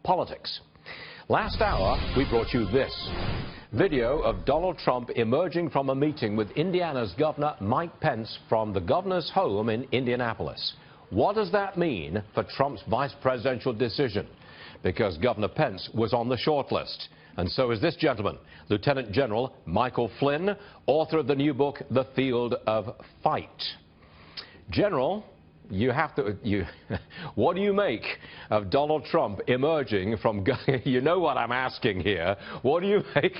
politics. Last hour, we brought you this video of Donald Trump emerging from a meeting with Indiana's Governor Mike Pence from the governor's home in Indianapolis. What does that mean for Trump's vice presidential decision? Because Governor Pence was on the short list. And so is this gentleman, Lieutenant General Michael Flynn, author of the new book, The Field of Fight. General, what do you make of Donald Trump emerging from, you know what I'm asking here, what do you make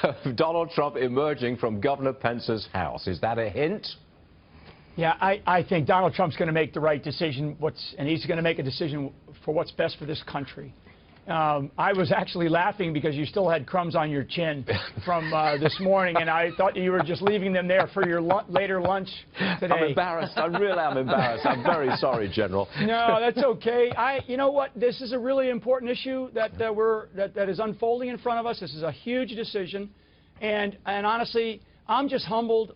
of Donald Trump emerging from Governor Pence's house? Is that a hint? Yeah, I think Donald Trump's going to make the right decision, and he's going to make a decision for what's best for this country. I was actually laughing because you still had crumbs on your chin from this morning, and I thought you were just leaving them there for your later lunch today. I'm embarrassed. I really am embarrassed. I'm very sorry, General. No, that's okay. You know what? This is a really important issue that is unfolding in front of us. This is a huge decision, and honestly, I'm just humbled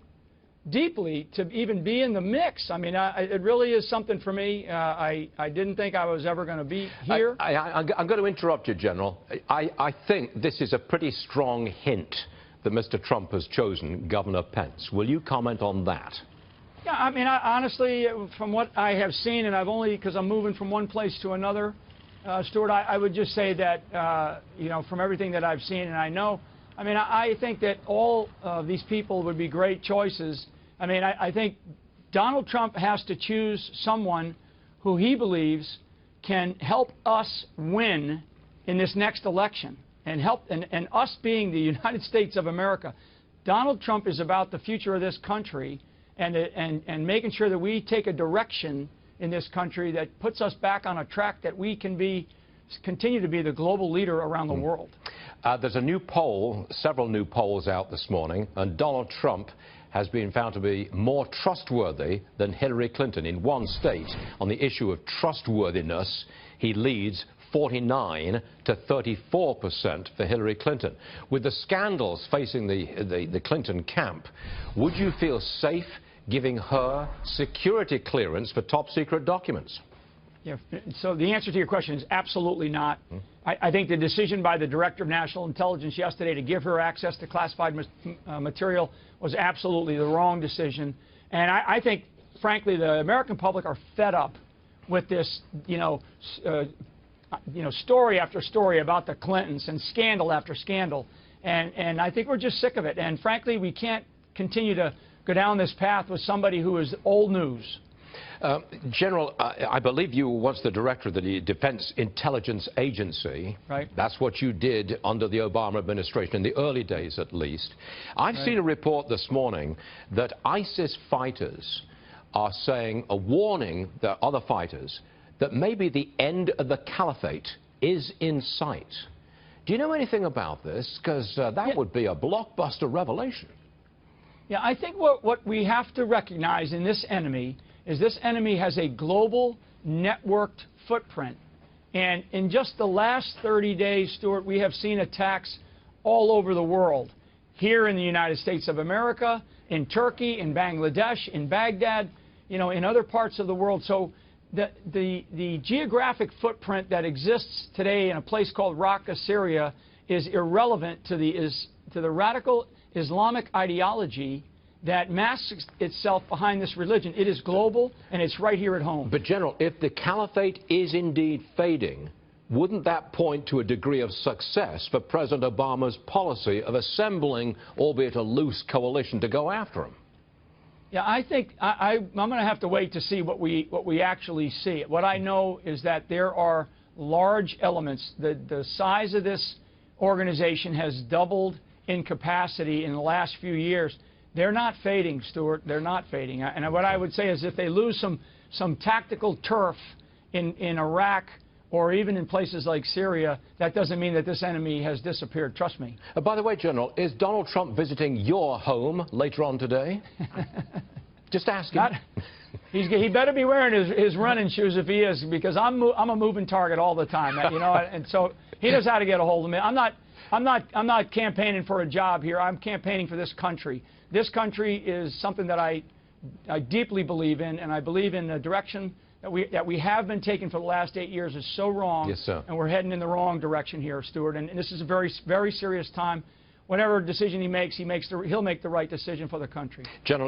deeply to even be in the mix. I mean, it really is something for me. I didn't think I was ever going to be here. I'm going to interrupt you, General. I think this is a pretty strong hint that Mr. Trump has chosen Governor Pence. Will you comment on that? Yeah, I mean, honestly, from what I have seen, and I've only, because I'm moving from one place to another, Stuart, I would just say that, you know, from everything that I've seen and I know, I mean, I think that all of these people would be great choices. I mean, I think Donald Trump has to choose someone who he believes can help us win in this next election and us being the United States of America. Donald Trump is about the future of this country and making sure that we take a direction in this country that puts us back on a track that we can continue to be the global leader around the world. There's a new poll, several new polls out this morning, and Donald Trump has been found to be more trustworthy than Hillary Clinton. In one state, on the issue of trustworthiness, he leads 49% to 34% for Hillary Clinton. With the scandals facing the Clinton camp, would you feel safe giving her security clearance for top-secret documents? Yeah, so the answer to your question is absolutely not. I think the decision by the Director of National Intelligence yesterday to give her access to classified material was absolutely the wrong decision. And I think, frankly, the American public are fed up with this, story after story about the Clintons and scandal after scandal. And I think we're just sick of it. And frankly, we can't continue to go down this path with somebody who is old news. General, I believe you were once the director of the Defense Intelligence Agency. Right. That's what you did under the Obama administration, in the early days at least. I've seen a report this morning that ISIS fighters are saying, a warning to other fighters, that maybe the end of the caliphate is in sight. Do you know anything about this? Because that would be a blockbuster revelation. Yeah, I think what we have to recognize in this enemy is this enemy has a global networked footprint. And in just the last 30 days, Stuart, we have seen attacks all over the world. Here in the United States of America, in Turkey, in Bangladesh, in Baghdad, in other parts of the world. So the geographic footprint that exists today in a place called Raqqa, Syria, is irrelevant to the radical Islamic ideology that masks itself behind this religion. It is global, and it's right here at home. But, General, if the caliphate is indeed fading, wouldn't that point to a degree of success for President Obama's policy of assembling, albeit a loose coalition, to go after him? Yeah, I think I'm going to have to wait to see what we actually see. What I know is that there are large elements. The size of this organization has doubled in capacity in the last few years. They're not fading, Stuart. They're not fading. And what I would say is if they lose some tactical turf in Iraq or even in places like Syria, that doesn't mean that this enemy has disappeared. Trust me. By the way, General, is Donald Trump visiting your home later on today? Just asking. He better be wearing his running shoes if he is, because I'm a moving target all the time. And so he knows how to get a hold of me. I'm not campaigning for a job here. I'm campaigning for this country. This country is something that I deeply believe in, and I believe in the direction that we have been taking for the last 8 years is so wrong. Yes, sir. And we're heading in the wrong direction here, Stuart. And this is a very, very serious time. Whatever decision he makes, he'll make the right decision for the country. General